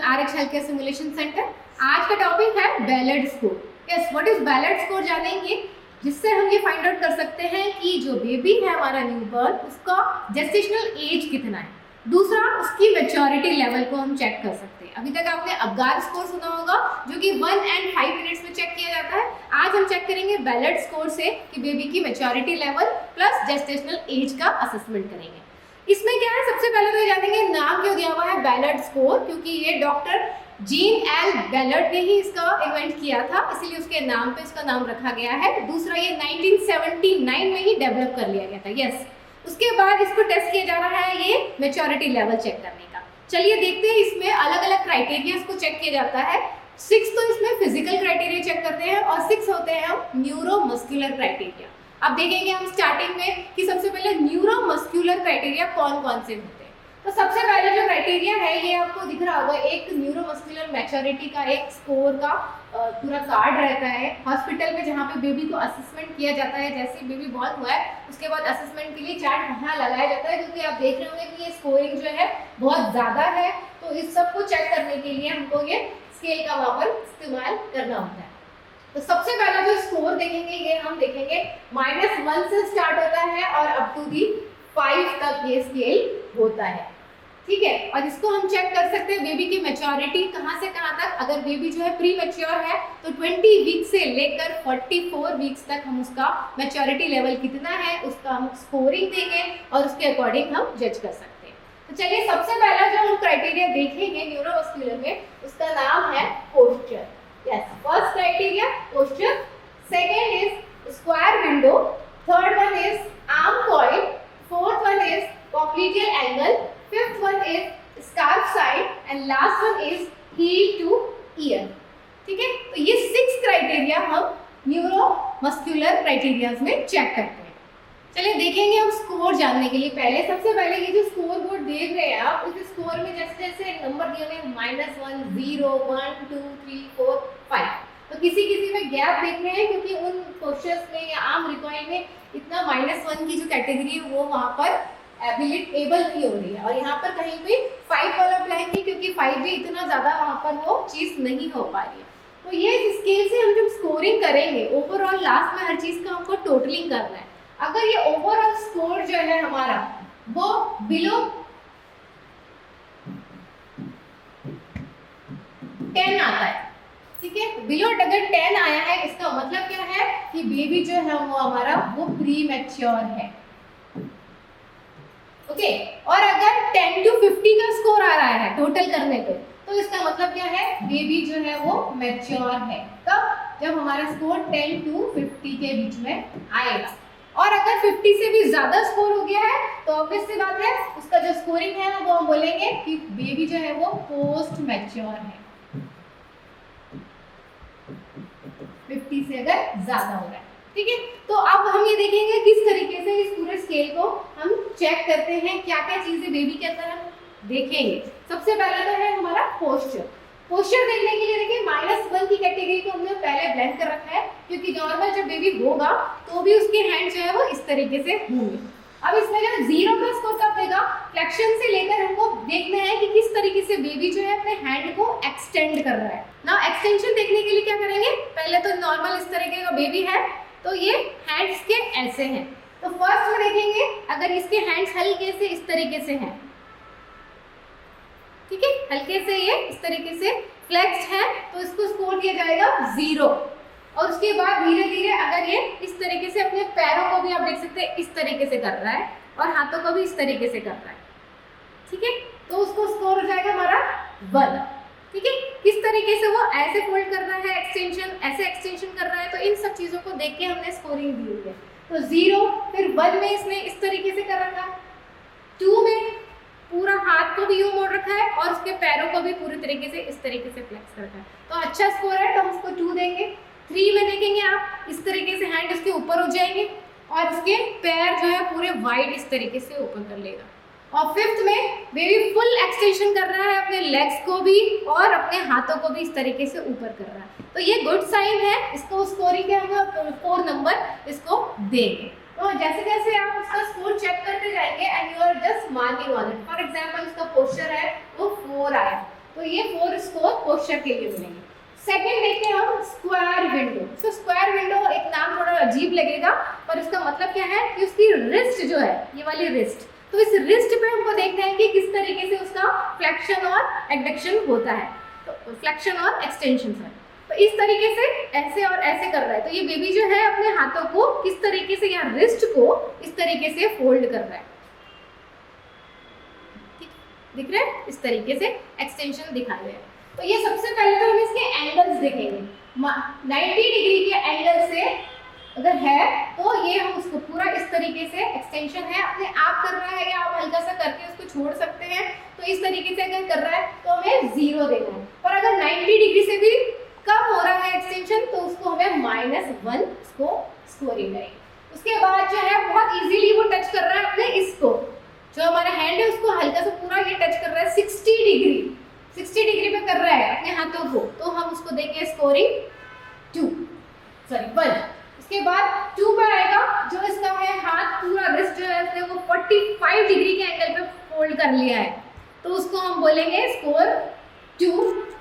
RH healthcare simulation centre. आज का topic है ballad score. Yes, what is ballad score जानेंगे, जिससे हम ये फाइंड आउट कर सकते हैं कि जो बेबी है हमारा न्यूबॉर्न, उसका जेस्टेशनल एज कितना है। दूसरा, उसकी मैच्योरिटी लेवल को हम चेक कर सकते हैं। अभी तक आपने अबगार स्कोर सुना होगा, जो कि 1 and 5 मिनट्स में चेक किया जाता है। आज हम चेक करेंगे बैलेड स्कोर से कि बेबी की maturity level plus gestational age का असेसमेंट करेंगे। इसमें क्या है, सबसे पहले तो जानेंगे नाम क्यों दिया हुआ है बैलेड स्कोर, क्योंकि ये डॉक्टर जीन एल बैलेड ने ही इसका इन्वेंट किया था, इसीलिए उसके नाम पे इसका नाम रखा गया है। दूसरा, ये 1979 में ही डेवलप कर लिया गया था। यस, उसके बाद इसको टेस्ट किया जा रहा है ये मैच्योरिटी लेवल चेक करने का। चलिए देखते हैं, इसमें अलग अलग क्राइटेरिया को चेक किया जाता है। 6 तो इसमें फिजिकल क्राइटेरिया चेक करते हैं और 6 होते हैं हम न्यूरोमस्कुलर क्राइटेरिया। अब देखेंगे हम स्टार्टिंग में कि सबसे पहले न्यूरोमस्कुलर क्राइटेरिया कौन कौन से होते हैं। तो सबसे पहले जो क्राइटेरिया है, ये आपको दिख रहा होगा, एक न्यूरोमस्कुलर मैच्योरिटी का एक स्कोर का पूरा कार्ड रहता है हॉस्पिटल में, जहाँ पे बेबी को असेसमेंट किया जाता है। जैसे बेबी बॉर्न हुआ है, उसके बाद असेसमेंट के लिए चार्ट वहाँ लगाया जाता है, क्योंकि आप देख रहे होंगे कि ये स्कोरिंग जो है बहुत ज़्यादा है। तो इस सब को चेक करने के लिए हमको ये स्केल का वहाँ पर इस्तेमाल करना होता है। तो सबसे पहला जो स्कोर देखेंगे, ये हम देखेंगे -1 से स्टार्ट होता है और अप टू दी 5 तक ये स्केल होता है। ठीक है, और इसको हम चेक कर सकते हैं बेबी की मैच्योरिटी कहाँ से कहाँ तक। अगर बेबी जो है प्री मैच्योर है तो 20 वीक से लेकर 44 वीक्स तक हम उसका मैच्योरिटी लेवल कितना है उसका हम स्कोरिंग देंगे और उसके अकॉर्डिंग हम जज कर सकते हैं। तो चलिए, सबसे पहला जो हम क्राइटेरिया देखेंगे न्यूरोमस्कुलर में, उसका नाम है posture. Yes, first criteria posture, second is square window, third one is arm coil, fourth one is popliteal angle, fifth one is scarf side and last one is heel to ear. ठीक है, तो ये 6 criteria हम neuromuscular criterias में check करते हैं। चलिए देखेंगे हम स्कोर जानने के लिए। पहले सबसे पहले ये जो स्कोर बोर्ड देख रहे हैं आप, उस स्कोर में जैसे जैसे नंबर दिए हुए -1, 0, 1, 2, 3, 4, 5, तो किसी किसी में गैप देख रहे हैं, क्योंकि उन पोस्चर्स में या आर्म रिकॉइल में इतना -1 की जो कैटेगरी है वो वहाँ पर एबल नहीं हो रही है, और यहाँ पर कहीं भी 5 वाला ब्लैंक है, क्योंकि 5 भी इतना ज़्यादा वहाँ पर वो चीज़ नहीं हो पा रही है। तो ये स्केल से हम जब स्कोरिंग करेंगे, ओवरऑल लास्ट में हर चीज़ का हमको टोटलिंग करना है। अगर ये ओवरऑल स्कोर जो है हमारा वो बिलो 10 आता है, ठीक है, बिलो अगर 10 आया है, इसका मतलब क्या है कि बेबी जो है वो हमारा वो प्री मैच्योर है। ओके, और अगर 10 to 50 का स्कोर आ रहा है टोटल करने पे, तो इसका मतलब क्या है, बेबी जो है वो मैच्योर है। तब जब हमारा स्कोर 10 to 50 के बीच में आएगा। और अगर 50 से भी ज्यादा स्कोर हो गया है तो ऑब्वियस सी बात है, उसका जो स्कोरिंग है वो हम बोलेंगे कि बेबी जो है वो पोस्ट मैच्योर है। 50 से अगर ज्यादा हो रहा है, ठीक है। तो अब हम ये देखेंगे किस तरीके से इस पूरे स्केल को हम चेक करते हैं, क्या क्या चीजें बेबी के अंदर हम देखेंगे। सबसे पहले तो है हमारा पोस्चर। पोस्चर देखने के लिए देखिए -1 की कैटेगरी को हमने पहले ब्लैंक कर रखा है, क्योंकि नॉर्मल जब बेबी होगा तो भी उसके हैंड जो है वो इस तरीके से होंगे। अब इसमें जब 0 का स्कोर कब देगा, फ्लेक्शन से लेकर हमको देखना है कि किस तरीके से बेबी जो है अपने हैंड को एक्सटेंड कर रहा है ना। एक्सटेंशन देखने के लिए क्या करेंगे, पहले तो नॉर्मल इस तरीके का बेबी है तो ये हैंड्स के ऐसे हैं, तो फर्स्ट में देखेंगे अगर इसके हैंड्स हल्के से इस तरीके से हैं, ठीक है, हल्के से ये इस तरीके से फ्लेक्स्ड है, तो इसको स्कोर दिया जाएगा 0। और उसके बाद धीरे धीरे अगर ये इस तरीके से अपने पैरों को भी आप देख सकते हैं इस तरीके से कर रहा है और हाथों को भी इस तरीके से कर रहा है, ठीक है, तो उसको स्कोर हो जाएगा हमारा 1। ठीक है, किस तरीके से वो ऐसे फोल्ड कर रहा है, एक्सटेंशन ऐसे एक्सटेंशन कर रहा है, तो इन सब चीजों को देख के हमने स्कोरिंग दी हुई है। तो 0, फिर 1 में इसने इस तरीके से कर रखा, 2 में पूरा हाथ को भी यूं मोड़ रखा है और उसके पैरों को भी पूरी तरीके से इस तरीके से फ्लेक्स कर रखा है, तो अच्छा स्कोर है, तो हम उसको 2 देंगे। 3 में देखेंगे आप इस तरीके से हैंड उसके ऊपर हो जाएंगे और उसके पैर जो है पूरे वाइड इस तरीके से ओपन कर लेगा। और 5th में बेबी फुल एक्सटेंशन कर रहा है अपने लेग्स को भी और अपने हाथों को भी इस तरीके से ऊपर कर रहा है, तो ये गुड साइन है, इसको स्कोरिंग के हम 4 नंबर इसको देंगे। तो जैसे जैसे आप उसका स्कोर चेक करते जाएंगे and you are just marking on it. For example उसका पोस्चर है वो 4 आया, तो ये 4 पोस्चर के लिए मिलेंगे। सेकंड देखते हैं हम square window. So square window एक नाम थोड़ा अजीब लगेगा, पर इसका मतलब क्या है कि उसकी रिस्ट जो है, ये वाली रिस्ट, तो इस रिस्ट पे हमको देखना है कि किस तरीके से उसका फ्लेक्शन और एडक्शन होता है, तो फ्लेक्शन और एक्सटेंशन है। तो इस तरीके से ऐसे और ऐसे कर रहा है, तो ये बेबी जो है अपने हाथों को किस तरीके से या रिस्ट को इस तरीके से फोल्ड कर रहा है, दिख रहा है, इस तरीके से एक्सटेंशन दिखा रहे हैं। तो ये सबसे पहले तो हम इसके एंगल्स देखेंगे। 90 डिग्री के एंगल से अगर है तो ये हम उसको पूरा इस तरीके से एक्सटेंशन है, अपने आप कर रहा है या आप हल्का सा करके उसको छोड़ सकते हैं। तो इस तरीके से अगर कर रहा है तो हमें 0 देना है, पर अगर 90 डिग्री से भी कम हो रहा है एक्सटेंशन तो उसको हमें -1 उसको स्कोरिंग करेंगे। उसके बाद जो है बहुत इजीली वो टच कर रहा है अपने इसको, जो हमारा हैंड है उसको हल्का सा पूरा ये टच कर रहा है 60 डिग्री पे कर रहा है अपने हाथों को, तो हम उसको देंगे स्कोरिंग 1। उसके बाद 2 पर आएगा, जो इसका है हाथ पूरा रिस्ट जो है उसने वो 45 डिग्री के एंगल पे फोल्ड कर लिया है, तो उसको हम बोलेंगे स्कोर 2।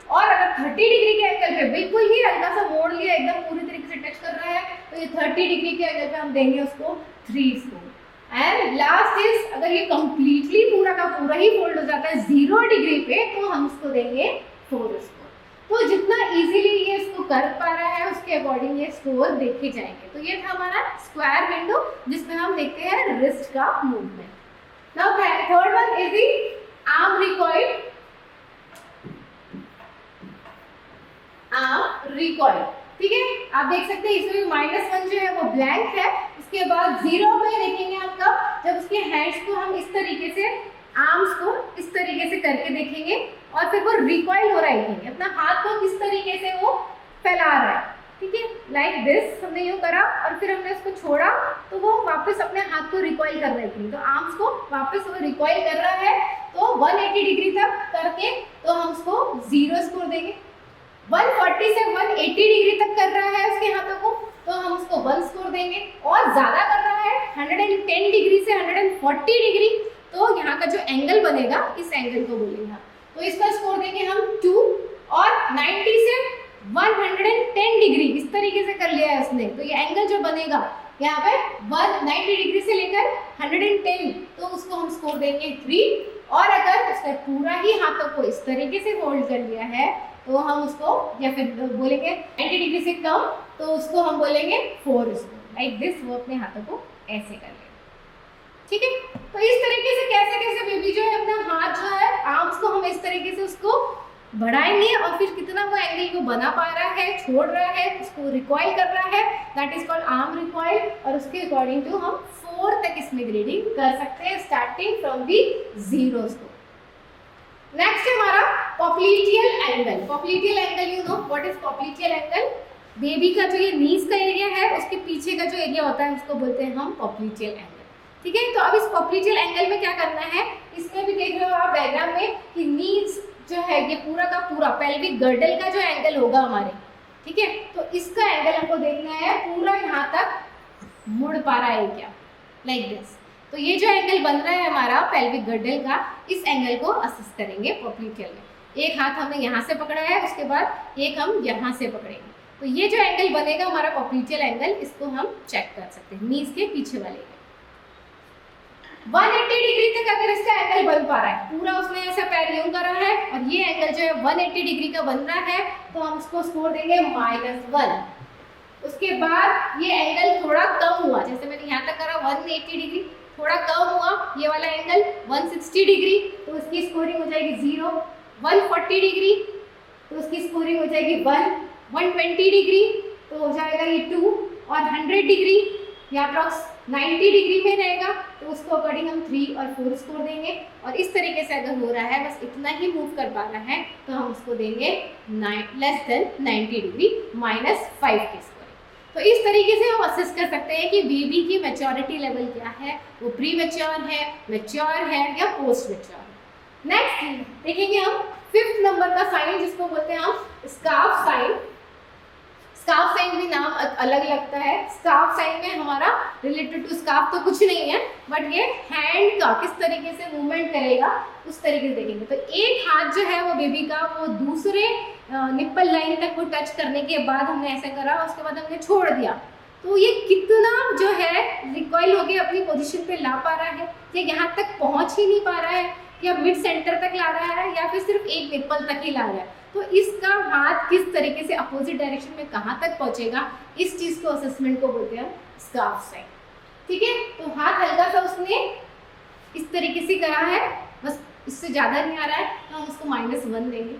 और अगर 30 डिग्री के एंगल पे बिल्कुल ही हल्का सा मोड़ लिया, एकदम पूरी तरीके से टच कर रहा है, तो ये 30 डिग्री के एंगल पे हम देंगे उसको 3 स्कोर। एंड लास्ट इज, अगर ये कंप्लीटली पूरा का पूरा ही फोल्ड हो जाता है 0 डिग्री पे, तो हम उसको देंगे 4 स्कोर। तो जितना इजीली ये इसको कर पा रहा है उसके अकॉर्डिंग ये स्कोर देखे जाएंगे। तो ये था हमारा स्क्वायर विंडो, जिसमें हम देखते हैं रिस्ट का movement. Now third one is the arm recoil. Recoil, ठीक है, आप देख सकते हैं इसमें -1 जो है वो ब्लैंक है। उसके बाद 0 में देखेंगे हम कब, जब उसके हैंड्स को हम इस तरीके से, आर्म्स को इस तरीके से करके देखेंगे और फिर वो रिकॉइल हो रहा है, देखेंगे अपना हाथ को किस तरीके से वो फैला रहा है, ठीक है, लाइक दिस। हमने यूँ करा और फिर हमने उसको छोड़ा तो वो वापस अपने हाथ को रिकॉइल कर रही थी, तो आर्म्स को वापस वो रिकॉइल कर रहा है, तो 180 डिग्री तक करके तो हम उसको 0 स्कोर देंगे। 140 से 180 डिग्री तक कर रहा है उसके हाथों को, तो हम उसको 1 स्कोर देंगे। और ज़्यादा कर रहा है 110 डिग्री से 140 डिग्री, तो यहाँ का जो एंगल बनेगा इस एंगल को बोलेंगे, तो इसका स्कोर देंगे हम 2। और 90 से 110 डिग्री इस तरीके से कर लिया है उसने, तो ये एंगल जो बनेगा यहाँ पे 190 डिग्री से लेकर 110, तो उसको हम स्कोर देंगे 3। और अगर उसने पूरा ही हाथों को इस तरीके से होल्ड कर लिया है तो हम उसको, या फिर बोलेंगे 90 डिग्री से कम, तो उसको हम बोलेंगे 4 स्कोर, लाइक दिस। वो अपने हाथों को ऐसे कर ले, ठीक है। तो इस तरीके से कैसे कैसे बेबी जो है अपना हाथ जो है, आर्म्स को हम इस तरीके से उसको बढ़ाएंगे और फिर कितना वो एंगल को बना पा रहा है, छोड़ रहा है, उसको रिकॉइल कर रहा है, that is called arm recoil. और उसके अकॉर्डिंग टू हम 4 तक इसमें ग्रेडिंग कर सकते हैं, starting from the 0 score. Next है हमारा popliteal angle. Popliteal angle, you know what is popliteal angle? Baby का जो ये नीज का एरिया है उसके पीछे का जो एरिया होता है उसको बोलते हैं हम पॉप्लिटियल एंगल, ठीक है। तो अब इस पॉप्लिटियल एंगल में क्या करना है, इसमें भी देख रहे हो आप डायग्राम में कि नीज जो है ये पूरा का पूरा पेल्विक गर्डल का जो एंगल होगा हमारे, ठीक है, तो इसका एंगल हमको देखना है पूरा यहाँ तक मुड़ पा रहा है क्या, लाइक दिस। तो ये जो एंगल बन रहा है हमारा पेल्विक गर्डल का, इस एंगल को असिस्ट करेंगे पॉप्लिटियल में। एक हाथ हमने यहाँ से पकड़ा है, उसके बाद एक हम यहाँ से पकड़ेंगे, तो ये जो एंगल बनेगा हमारा पॉप्लिटियल एंगल, इसको हम चेक कर सकते हैं नीज के पीछे वाले 180 डिग्री तक अगर इसका एंगल बन पा रहा है, पूरा उसने ऐसा पैर यूं करा है और ये एंगल जो है 180 डिग्री का बन रहा है, तो हम उसको स्कोर देंगे -1। उसके बाद ये एंगल थोड़ा कम हुआ, जैसे मैंने यहाँ तक करा 180 डिग्री, थोड़ा कम हुआ ये वाला एंगल 160 डिग्री, तो उसकी स्कोरिंग हो जाएगी 0। 140 डिग्री तो उसकी स्कोरिंग हो जाएगी 1। 120 डिग्री तो हो जाएगा ये 2। और 100 डिग्री या अप्रॉक्स 90 डिग्री में रहेगा, तो उसको अकॉर्डिंग हम 3 और 4 स्कोर देंगे। और इस तरीके से अगर हो रहा है, बस इतना ही मूव कर पा रहा है, तो हम उसको देंगे लेस देन 90 डिग्री -5 की स्कोरिंग। तो इस तरीके से हम असेस कर सकते हैं कि बेबी की मैच्योरिटी लेवल क्या है, वो प्री मैच्योर है, मैच्योर है या पोस्ट मैच्योर है। नेक्स्ट देखेंगे हम 5th नंबर का साइन, जिसको बोलते हैं हम स्कार्फ साइन। स्कार्फ साइन भी नाम अलग लगता है। स्कार्फ साइन में हमारा रिलेटेड टू स्कार्फ तो कुछ नहीं है, बट ये हैंड का किस तरीके से मूवमेंट करेगा उस तरीके से देखेंगे। तो एक हाथ जो है वो बेबी का वो दूसरे निप्पल लाइन तक वो टच करने के बाद हमने ऐसा करा, उसके बाद हमने छोड़ दिया, तो ये कितना जो है रिकॉइल होके अपनी पोजीशन पे ला पा रहा है, ये यहाँ तक पहुँच ही नहीं पा रहा है, या मिड सेंटर तक ला रहा है, या फिर सिर्फ एक निप्पल तक ही ला रहा है। तो इसका हाथ किस तरीके से अपोजिट डायरेक्शन में कहाँ तक पहुँचेगा, इस चीज़ को असेसमेंट को बोलते हैं स्कार्फ साइन। ठीक है, तो हाथ हल्का सा उसने इस तरीके से करा है, बस इससे ज़्यादा नहीं आ रहा है, तो हम उसको -1 देंगे।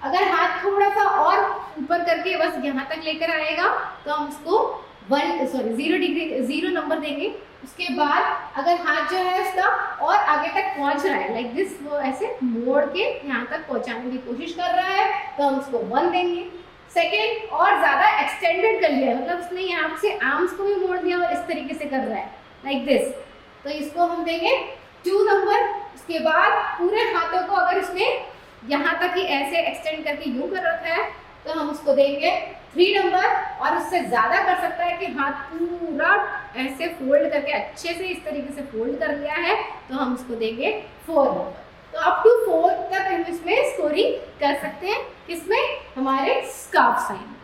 अगर हाथ थोड़ा सा और ऊपर करके बस यहाँ तक लेकर आएगा तो हम उसको 0 नंबर देंगे। उसके बाद अगर हाथ जो है उसका और आगे तक पहुँच रहा है लाइक दिस, वो ऐसे मोड़ के यहाँ तक पहुँचाने की कोशिश कर रहा है, तो हम उसको 1 देंगे। सेकेंड, और ज़्यादा एक्सटेंडेड कर लिया, मतलब उसने यहाँ से आर्म्स को भी मोड़ दिया और इस तरीके से कर रहा है लाइक दिस, तो इसको हम देंगे 2 नंबर। उसके बाद पूरे हाथों को अगर उसने यहाँ तक ही ऐसे एक्सटेंड करके यूं कर रखा है तो हम उसको देंगे 3 नंबर, और उससे ज़्यादा कर सकता है कि हाथ पूरा ऐसे फोल्ड करके अच्छे से इस तरीके से फोल्ड कर लिया है, तो हम उसको देंगे 4 नंबर। तो अप टू 4 तक हम इसमें स्कोरिंग कर सकते हैं, किसमें, हमारे स्कार्फ साइन।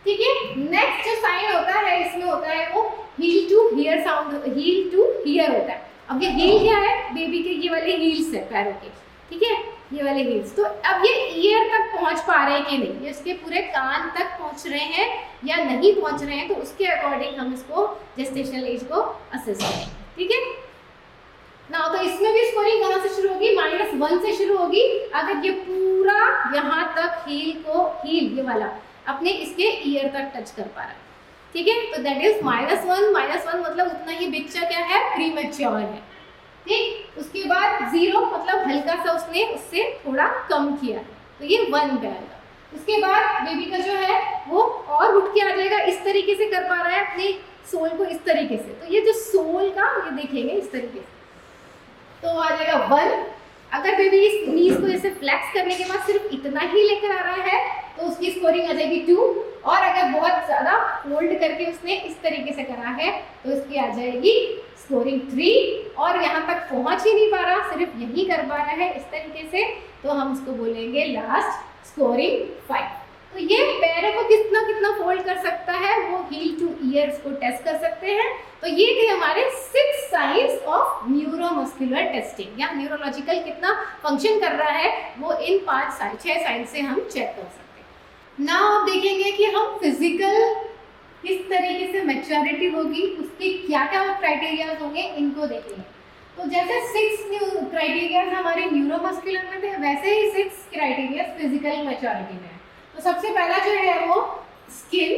ठीक है, नेक्स्ट जो साइन होता है इसमें होता है वो heel to ear sound, heel to ear होता है। अब ये हील क्या है, बेबी के ये वाले हील्स है पैरों के, ठीक है, ये वाले हील्स। तो अब ये ईयर तक पहुंच पा रहे हैं कि नहीं, ये इसके पूरे कान तक पहुंच रहे हैं या नहीं पहुंच रहे हैं, तो उसके अकॉर्डिंग हम इसको जेस्टेशनल एज को असेस करेंगे। ठीक है ना, तो इसमें भी स्कोरिंग कहाँ से शुरू होगी, -1 से शुरू होगी। अगर ये पूरा यहाँ तक हील ये वाला अपने इसके ईयर तक टच कर पा रहा है, ठीक है, तो दैट इज -1 मतलब उतना ही बच्चा क्या है, प्रीमेच्योर है। ठीक, उसके बाद 0 मतलब हल्का सा उसने उससे थोड़ा कम किया, तो ये 1 पे आएगा। उसके बाद बेबी का जो है वो और उठ के आ जाएगा, इस तरीके से कर पा रहा है अपनी सोल को इस तरीके से, तो ये जो सोल का ये देखेंगे इस तरीके से, तो आ जाएगा 1। अगर बेबी इस नीज को ऐसे फ्लेक्स करने के बाद सिर्फ इतना ही लेकर आ रहा है तो उसकी स्कोरिंग आ जाएगी 2, और अगर बहुत ज़्यादा फोल्ड करके उसने इस तरीके से करा है तो इसकी आ जाएगी स्कोरिंग 3, और यहाँ तक पहुँच ही नहीं पा रहा, सिर्फ यही कर पा रहा है इस तरीके से, तो हम उसको बोलेंगे लास्ट स्कोरिंग 5। तो ये पैरों को कितना कितना फोल्ड कर सकता है वो हील टू ईयर्स को टेस्ट कर सकते हैं। तो ये थे हमारे 6 साइंस ऑफ न्यूरोमस्कुलर टेस्टिंग, या न्यूरोलॉजिकल कितना फंक्शन कर रहा है वो इन 6 साइंस से हम चेक कर सकते हैं। नाउ आप देखेंगे कि हम फिजिकल किस तरीके से मैच्योरिटी होगी, उसके क्या क्या क्राइटेरियाज होंगे, इनको देखेंगे। तो जैसे 6 क्राइटेरियाज हमारे न्यूरोमस्कुलर में थे, वैसे ही 6 क्राइटेरियाज फिजिकल मैच्योरिटी में है। तो सबसे पहला जो है वो स्किन,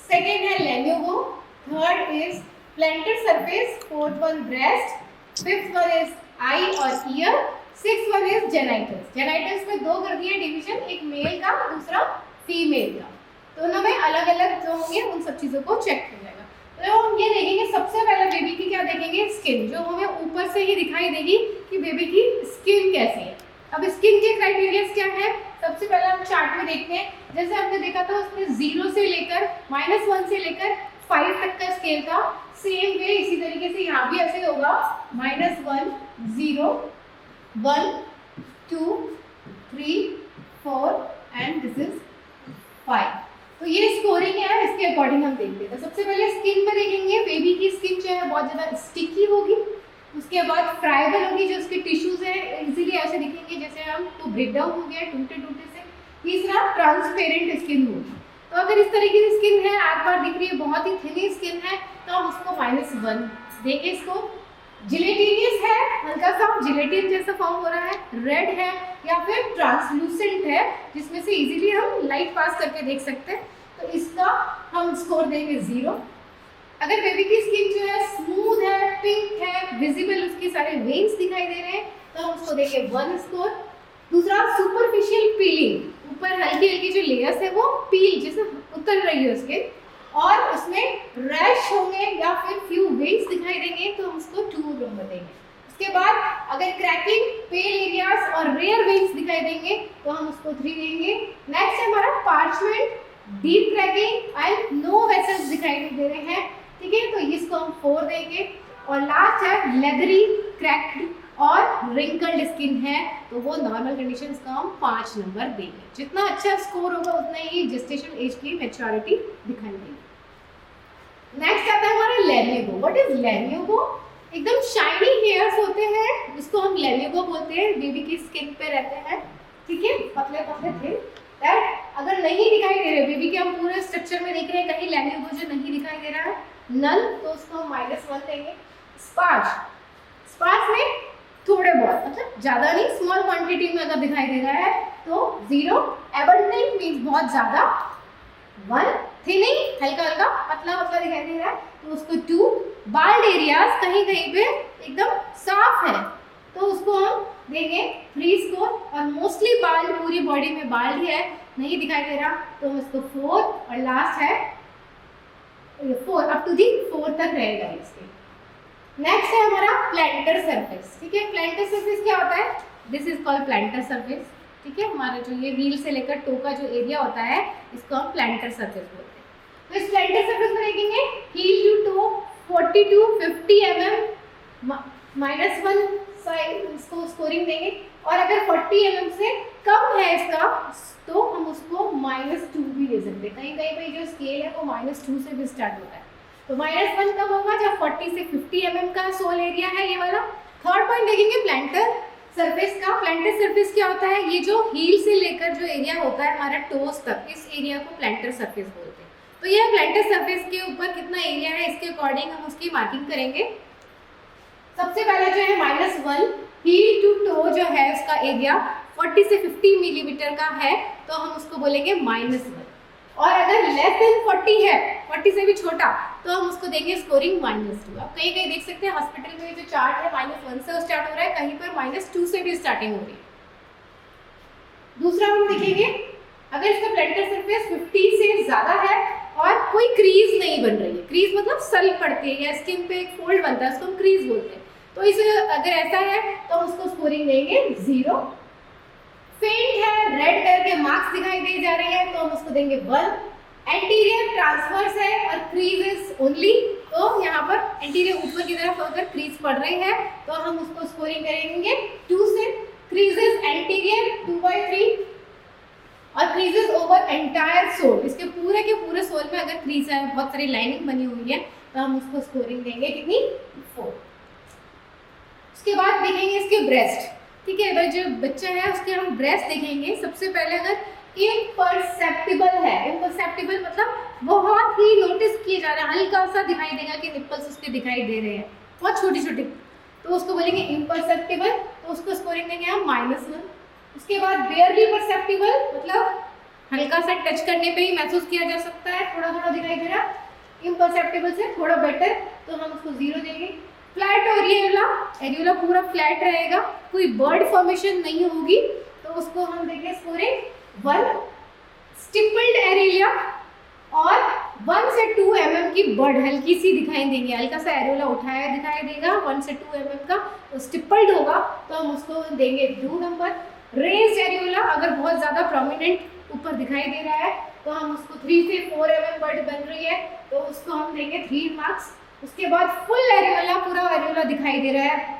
सेकेंड है lanugo, third is plantar surface, fourth one breast, fifth one is eye और ear, sixth one is genitals. Genitals में 2 कर दिए डिवीजन, एक मेल का दूसरा फीमेल का, दोनों में अलग अलग जो होंगे उन सब चीज़ों को चेक किया जाएगा। तो हम ये देखेंगे सबसे पहले बेबी की क्या देखेंगे, स्किन, जो हमें ऊपर से ही दिखाई देगी कि बेबी की स्किन कैसी है। अब स्किन के क्राइटेरियाज क्या है, सबसे पहले हम चार्ट में देखते हैं, जैसे हमने देखा था उसमें 0 से लेकर -1 से लेकर 5 तक का स्केल था, सेम वे इसी तरीके से यहाँ भी ऐसे होगा, -1 0 1 2 3 4 एंड दिस इज 5। तो ये स्कोरिंग है, इसके अकॉर्डिंग हम देखते हैं। तो सबसे पहले स्किन में देखेंगे, बेबी की स्किन जो है बहुत ज़्यादा स्टिकी होगी, उसके बाद फ्राइबल होगी, जो उसके टिश्यूज है इजीली ऐसे दिखेंगे जैसे हम तो ब्रेक डाउन हो गया टूटे टूटे से। तीसरा ट्रांसपेरेंट स्किन होगी, तो अगर इस तरीके की स्किन है, आर पार दिख रही है, बहुत ही थिनी स्किन है, तो हम उसको -1 देंगे। इसको जिलेटिनियस है, हल्का सा जिलेटिन जैसा फॉर्म हो रहा है, रेड है या फिर ट्रांसलूसेंट है जिसमें से इजीली हम लाइट पास करके देख सकते हैं, तो इसका हम स्कोर देंगे 0। अगर बेबी की स्किन जो है स्मूथ है, पिंक है, विजिबल उसके सारे वेन्स दिखाई दे रहे हैं, तो हम उसको देंगे 1 स्कोर। दूसरा सुपरफिशियल पीलिंग, ऊपर हल्की हल्की जो लेयर्स है वो पील जैसे उतर रही है उसके, और उसमें रैश होंगे या फिर फ्यू वेन्स दिखाई देंगे, तो हम उसको 2 नंबर देंगे। उसके बाद अगर क्रैकिंग, पेल एरियाज और रेयर वेन्स दिखाई देंगे तो हम उसको 3 देंगे। नेक्स्ट है हमारा parchment, deep cracking and no vessels दिखाई दे रहे हैं, ठीक है, तो इसको हम 4 देंगे। और लास्ट है लेदरी क्रैक्ड और रिंकल्ड स्किन है तो वो नॉर्मल कंडीशंस का हम 5 नंबर देंगे। जितना अच्छा स्कोर होगा उतना ही जेस्टेशनल एज की मैच्योरिटी दिखाई देगी। नेक्स्ट आता है हमारा लेम्यूगो। What is लेम्यूगो? एकदम शाइनी हेयर्स होते हैं जिसको हम लेम्यूगो बोलते हैं, बेबी की स्किन पे रहते हैं, ठीक है, पतले पतले थे। दैट अगर नहीं दिखाई दे रहे बेबी के, हम पूरे स्ट्रक्चर में देख रहे हैं कहीं लेम्यूगो जो नहीं दिखाई दे रहा है, नल, तो उसको हम -1 देंगे। स्पार्स में थोड़े बहुत, मतलब ज़्यादा नहीं, स्मॉल क्वांटिटी में अगर दिखाई दे रहा है तो 0। एबंडेंट मीन्स बहुत ज़्यादा 1। थिनिंग हल्का हल्का पतला पतला दिखाई दे रहा है तो उसको 2। बाल्ड एरियाज कहीं कहीं पे एकदम साफ है तो उसको हम देंगे 3 स्कोर। और मोस्टली बाल्ड पूरी बॉडी में बाल्ड ही है, नहीं दिखाई दे रहा तो हम इसको 4। और लास्ट है 4, अप टू दी 4 तक रहेगा इसके। नेक्स्ट है हमारा प्लांटर सरफेस, ठीक है। प्लांटर सरफेस क्या होता है? This is called planter surface, ठीक है। हमारा जो ये व्हील से लेकर टो का जो एरिया होता है इसको हम प्लांटर सरफेस बोलते हैं। तो इस प्लांटर सरफेस में देखेंगे heal to to 40 to 50 mm -1 इसको स्कोरिंग देंगे। और अगर 40 mm से कम है इसका तो हम उसको -2 भी दे सकते हैं। कहीं कहीं पे जो स्केल है वो -2 से भी स्टार्ट होता है। तो -1 कब होगा? जब 40 से 50 mm का सोल एरिया है ये वाला। थर्ड पॉइंट देखेंगे प्लांटर सरफेस का। प्लांटर सरफेस क्या होता है? ये जो हील से लेकर जो एरिया होता है हमारा टोस तक, इस एरिया को प्लांटर सरफेस बोलते हैं। तो यह प्लांटर सरफेस के ऊपर कितना एरिया है इसके अकॉर्डिंग हम उसकी मार्किंग करेंगे। सबसे पहले जो है -1 हील टू टो जो है उसका एरिया 40 से 50 मिलीमीटर का है तो हम उसको बोलेंगे -1। और अगर लेस देन 40 है, 40 से भी छोटा, तो हम उसको देंगे स्कोरिंग -2। आप कहीं कहीं देख सकते हैं हॉस्पिटल में जो चार्ट है -1 से स्टार्ट हो रहा है, कहीं पर -2 से भी स्टार्टिंग हो रही है। दूसरा हम देखेंगे अगर इसका प्लांटर सरफेस 50 से ज़्यादा है और कोई क्रीज नहीं बन रही है, क्रीज मतलब सल पड़ती है या स्किन पे एक फोल्ड बनता है, उसको हम क्रीज बोलते हैं, तो इसे अगर ऐसा है तो हम उसको स्कोरिंग देंगे 0। फेंट है, रेड कलर के मार्क्स दिखाई दे जा रहे हैं तो हम उसको देंगे 1। एंटीरियर ट्रांसवर्स है और क्रीज इज ओनली, तो यहाँ पर एंटीरियर ऊपर की तरफ अगर क्रीज पड़ रही है तो हम उसको स्कोरिंग करेंगे 2 से। क्रीजेस एंटीरियर 2/3 और क्रीजेस ओवर एंटायर सोल, इसके पूरे के पूरे सोल में अगर क्रीज है, बहुत सारी लाइनिंग बनी हुई है तो हम उसको स्कोरिंग देंगे कितनी? 4। उसके बाद देखेंगे इसके ब्रेस्ट, ठीक है। अगर जो बच्चा है उसके हम ब्रेस्ट देखेंगे। सबसे पहले अगर इम्परसेप्टिबल है, इम्परसेप्टिबल मतलब बहुत ही नोटिस किए जा रहे हैं, हल्का सा दिखाई देगा कि निप्पल्स उसके दिखाई दे रहे हैं, बहुत छोटी छोटी, तो उसको बोलेंगे इम्परसेप्टिबल, तो उसको स्कोरिंग देंगे हम -1। उसके बाद बेयरली परसेप्टिबल मतलब हल्का सा टच करने पे ही महसूस किया जा सकता है, थोड़ा थोड़ा दिखाई दे रहा। इम्परसेप्टिबल से थोड़ा बेटर तो हम उसको 0 देंगे। फ्लैट एरियोला, एरियोला पूरा फ्लैट रहेगा, कोई बर्ड फॉर्मेशन नहीं होगी तो उसको हम देंगे स्कोरिंग 1। स्टिपल्ड एरिया और 1 से 2 mm की बर्ड हल्की सी दिखाई देंगी, हल्का सा एरियोला उठाया दिखाई देगा 1 से 2 mm का, तो स्टिपल्ड होगा तो हम उसको देंगे 2 नंबर। रेज्ड एरियोला अगर बहुत ज़्यादा प्रोमिनेंट ऊपर दिखाई दे रहा है तो हम उसको 3 से 4 mm बर्ड बन रही है तो उसको हम देंगे 3 मार्क्स। उसके बाद फुल एरियोला, पूरा एरियोला दिखाई दे रहा है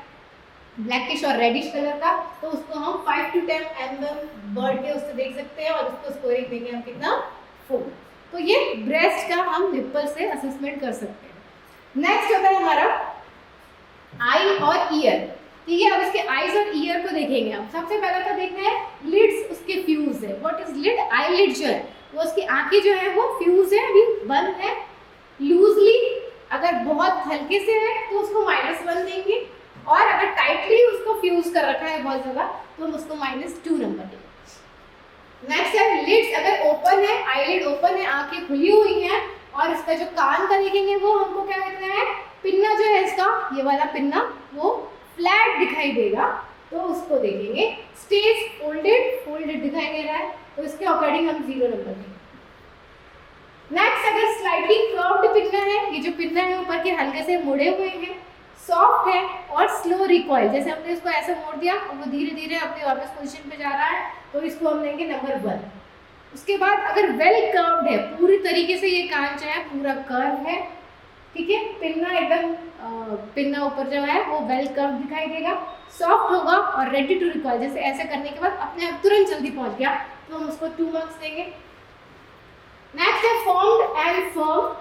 ब्लैकिश और रेडिश कलर का, तो उसको हम 5 to 10 mm बर्ड के उससे देख सकते हैं और उसको स्कोरिंग देंगे हम कितना? 4। तो ये ब्रेस्ट का हम निप्पल से असेसमेंट कर सकते हैं। नेक्स्ट होता है हमारा आई और ईयर, ठीक है। अब इसके आईज और ईयर को देखेंगे हम। सबसे पहले तो देखना है लिड्स उसके फ्यूज है। What is lid? आईलिड जो है वो उसकी आंखें जो है वो फ्यूज है, अभी बंद है लूजली। अगर बहुत हल्के से है तो उसको -1 देंगे और अगर टाइटली उसको फ्यूज कर रखा है बहुत ज़्यादा तो हम उसको -2 नंबर देंगे। नेक्स्ट है लिड्स अगर ओपन है, आईलिड ओपन है, आंखें खुली हुई हैं और इसका जो कान का देखेंगे वो हमको क्या कहते हैं? पिन्ना जो है इसका, ये वाला पिन्ना वो फ्लैट दिखाई देगा तो उसको देखेंगे स्टेज फोल्डेड दिखाई दे रहा है तो इसके अकॉर्डिंग हम 0 नंबर देंगे। नेक्स्ट अगर स्लाइटली कर्व्ड पिन्ना है, ये जो पिन्ना है ऊपर के हल्के से मुड़े हुए हैं, सॉफ्ट है और स्लो रिकॉइल, जैसे हमने इसको ऐसे मोड़ दिया और वो धीरे धीरे अपने वापस पोजीशन पे जा रहा है तो इसको हम देंगे नंबर 1। उसके बाद अगर वेल कर्व्ड है, पूरी तरीके से ये कान जो है पूरा कर्व है, ठीक है। पिन्ना एकदम पिन्ना ऊपर जो है वो वेल कर्व दिखाई देगा, सॉफ्ट होगा और रेडी टू रिकॉइल। जैसे ऐसे करने के बाद अपने आप तुरंत जल्दी पहुंच गया तो हम उसको 2 मार्क्स देंगे। नेक्स्ट है formed and firm.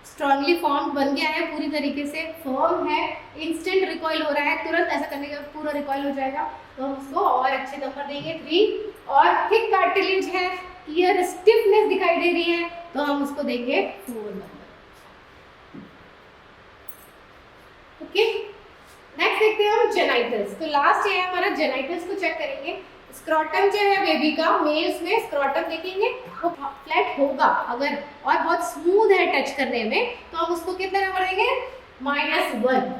Strongly formed बन गया है, पूरी तरीके से फर्म है, इंस्टेंट रिकॉइल हो रहा है, तुरंत ऐसा करने के बाद पूरा रिकॉइल हो जाएगा, तो हम उसको और अच्छे नंबर देंगे 3। और थिक कार्टिलेज है, ईयर स्टिफनेस दिखाई दे रही है, तो हम उसको देंगे 4 नंबर। ओके, नेक्स्ट देखते हैं हम जेनाइटल्स। तो लास्ट ये है हमारा, जेनाइटल्स को चेक करेंगे। स्क्रॉटम जो है बेबी का, मेल्स में स्क्रॉटम देखेंगे वो फ्लैट होगा अगर, और बहुत स्मूथ है टच करने में, तो हम उसको कितने नंबर देंगे, -1।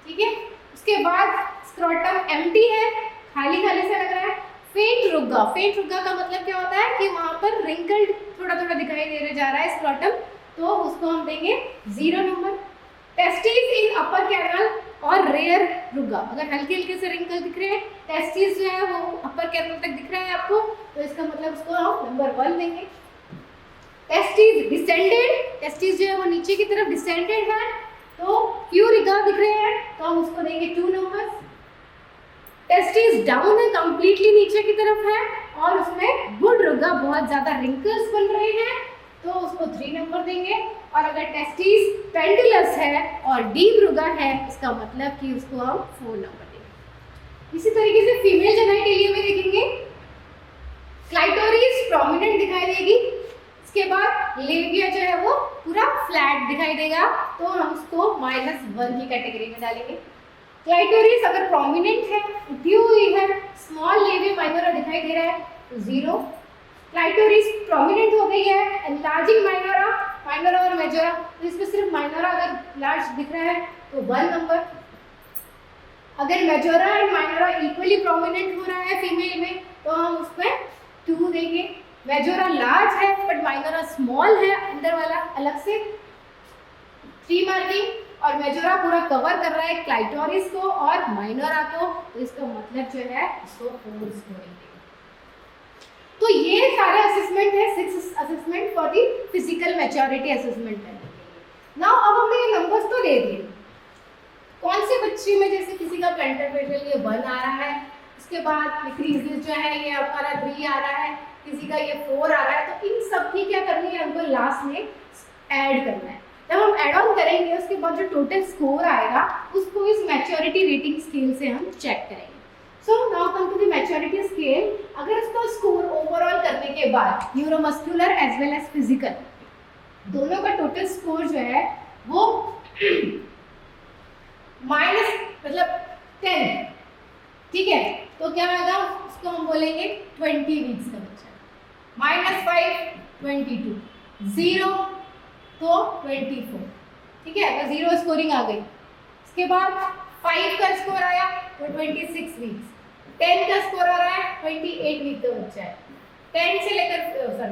ठीक है। उसके बाद स्क्रॉटम एम्प्टी है, खाली खाली से लग रहा है। फेंट रुग्गा, फेंट रुग्गा का मतलब क्या होता है कि वहां पर रिंकल्ड थोड़ा थोड़ा दिखाई दे जा रहा है स्क्रॉटम, तो उसको हम देंगे 0 number. Testis in upper canal और रेयर रुग्गा, अगर हल्के हल्के से रिंकल दिख रहे हैं, टेस्टिस जो है वो अपर कैनल तक दिख रहा है आपको, तो इसका मतलब उसको हम नंबर 1 देंगे। टेस्टिस डिसेंडेड, टेस्टिस जो है वो नीचे की तरफ डिसेंडेड है, तो फ्यू रिगा दिख रहे हैं, तो हम उसको देंगे 2 नंबर। टेस्टिस डाउन है, कंप्लीटली नीचे की तरफ है, और उसमें गुड रुगा, बहुत ज्यादा रिंकल्स बन रहे हैं, तो उसको 3 नंबर देंगे। और अगर टेस्टिस पेंडुलस है और डीप रुगा है, इसका मतलब कि उसको हम 4 नंबर देंगे। इसी तरीके से फीमेल जेनाइटेलिया में देखेंगे, क्लाइटोरिस प्रोमिनेंट दिखाई देगी, इसके बाद लेबिया जो है वो पूरा फ्लैट दिखाई देगा, तो हम उसको -1 की कैटेगरी में डालेंगे। क्लाइटोरिस अगर प्रोमिनेंट है, उठी हुई है, स्मॉल लेबिया माइनोरा दिखाई दे रहा है, तो 0। क्लाइटोरिस प्रोमिनेंट हो गई है, एनलार्जिंग माइनोरा, माइनोरा और मेजोरा, तो इसमें सिर्फ माइनोरा अगर लार्ज दिख रहा है तो 1 नंबर। अगर majora and minora equally prominent हो रहा है फीमेल में, तो हम उसमें 2 देंगे। मेजोरा लार्ज है बट माइनोरा स्मॉल है, अंदर वाला अलग से 3 मार्किंग, और मेजोरा पूरा कवर कर रहा है क्लाइटोरिस को और माइनोरा को, तो इसका मतलब जो है उसको 4 स्कोरिंग। तो ये सारे असेसमेंट है, 6 assessment for the physical maturity assessment है। नाउ अब हमने ये नंबर्स तो ले दिए, कौन से बच्चे में जैसे किसी का प्लांटर फेशियल ये 1 आ रहा है, उसके बाद डिक्रीजेस जो है ये हमारा 3 आ रहा है, किसी का ये 4 आ रहा है, तो इन सब की क्या करनी है, हमको लास्ट में ऐड करना है। जब हम ऐड ऑन करेंगे उसके बाद जो टोटल स्कोर आएगा उसको इस मैच्योरिटी रेटिंग स्केल से हम चेक करेंगे। So now come to the maturity scale. अगर इसका स्कोर ओवरऑल करने के बाद neuromuscular as well as physical दोनों का टोटल स्कोर जो है वो -10, ठीक है, तो क्या होगा, उसको हम बोलेंगे 20 वीक्स का बच्चा। -5 22, 0 तो 24, ठीक है, अगर 0 स्कोरिंग आ गई। इसके बाद 5 का स्कोर आया तो 26 वीक्स, 10 का स्कोर आ रहा है 28 वीक का बच्चा है, 10 से लेकर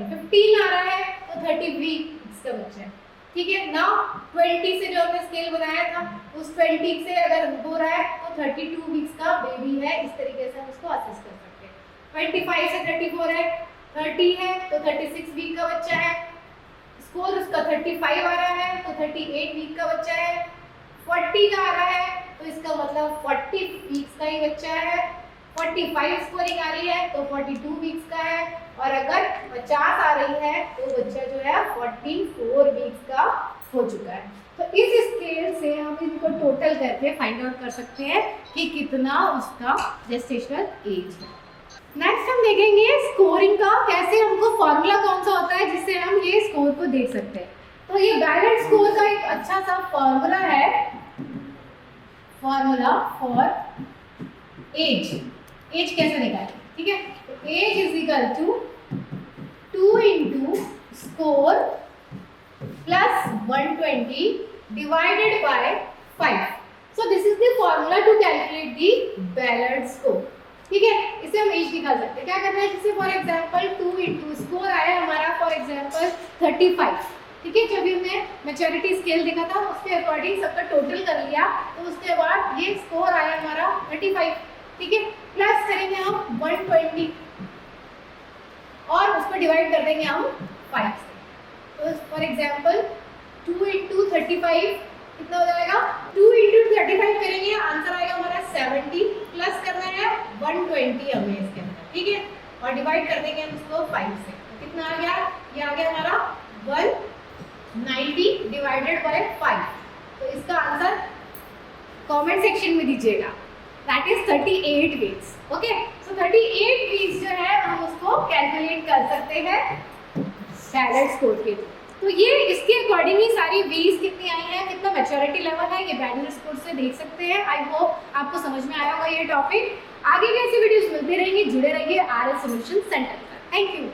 15 आ रहा है तो 30 वीक्स का बच्चा है, ठीक है। नाउ 20 से जो हमने स्केल बनाया था उस 20 से अगर हो रहा है तो 32 वीक्स का बेबी है, इस तरीके से हम उसको असेस कर सकते हैं। 25 से 34 है, 30 है तो 36 वीक का बच्चा है, स्कोर उसका 35 आ रहा है तो 38 वीक का बच्चा है, 40 का आ रहा है तो इसका मतलब 40 वीक्स का ही बच्चा है, 45 स्कोरिंग आ रही है तो 42 वीक्स का है, और अगर 50 आ रही है तो बच्चा जो है 44 वीक्स का हो चुका है। तो इस स्केल से हम इनको टोटल करके फाइंड आउट कर सकते हैं कि कितना उसका जेस्टेशनल एज है। नेक्स्ट हम देखेंगे स्कोरिंग का, कैसे हमको फॉर्मूला कौन सा होता है जिससे हम ये स्कोर को देख सकते हैं। तो ये बैलेंस स्कोर का एक अच्छा सा फॉर्मूला है, फॉर्मूला फॉर एज। एज कैसे निकालें, ठीक है, तो age is equal to 2 into score plus 120 divided by 5। So this is the formula to calculate the balance score, ठीक है। इसे हम एज निकाल सकते हैं, क्या करना है, जैसे फॉर एग्जांपल 2 इंटू स्कोर आया हमारा फॉर एग्जांपल 35, ठीक है, जब हमने मैच्योरिटी स्केल देखा था उसके अकॉर्डिंग सबका टोटल कर लिया, तो उसके बाद ये स्कोर आया हमारा 35, ठीक है, प्लस करेंगे हम 120 और उसको डिवाइड कर देंगे हम 5 से। तो फॉर एग्जांपल 2 इंटू 35 कितना हो जाएगा 2 इंटू 35 करेंगे, आंसर आएगा हमारा 70 प्लस करना है 120 हमें इसके अंदर, ठीक है, और डिवाइड कर देंगे हम इसको 5 से, तो कितना आ गया, ये आ गया हमारा 190 डिवाइडेड बाय 5। तो इसका आंसर कमेंट सेक्शन में दीजिएगा, that is 38 weeks. Okay, so 38 weeks जो है हम उसको कैलकुलेट कर सकते हैं बैलेंस स्कोर के थ्रू। तो ये इसके अकॉर्डिंग ही सारी वीज कितनी आई हैं, कितना मैच्योरिटी लेवल है, ये बैलेंस स्कोर से देख सकते हैं। आई होप आपको समझ में आया होगा ये टॉपिक। आगे भी ऐसी वीडियोस मिलती रहेंगी, जुड़े रहिए RS सॉल्यूशन सेंटर पर। Thank you.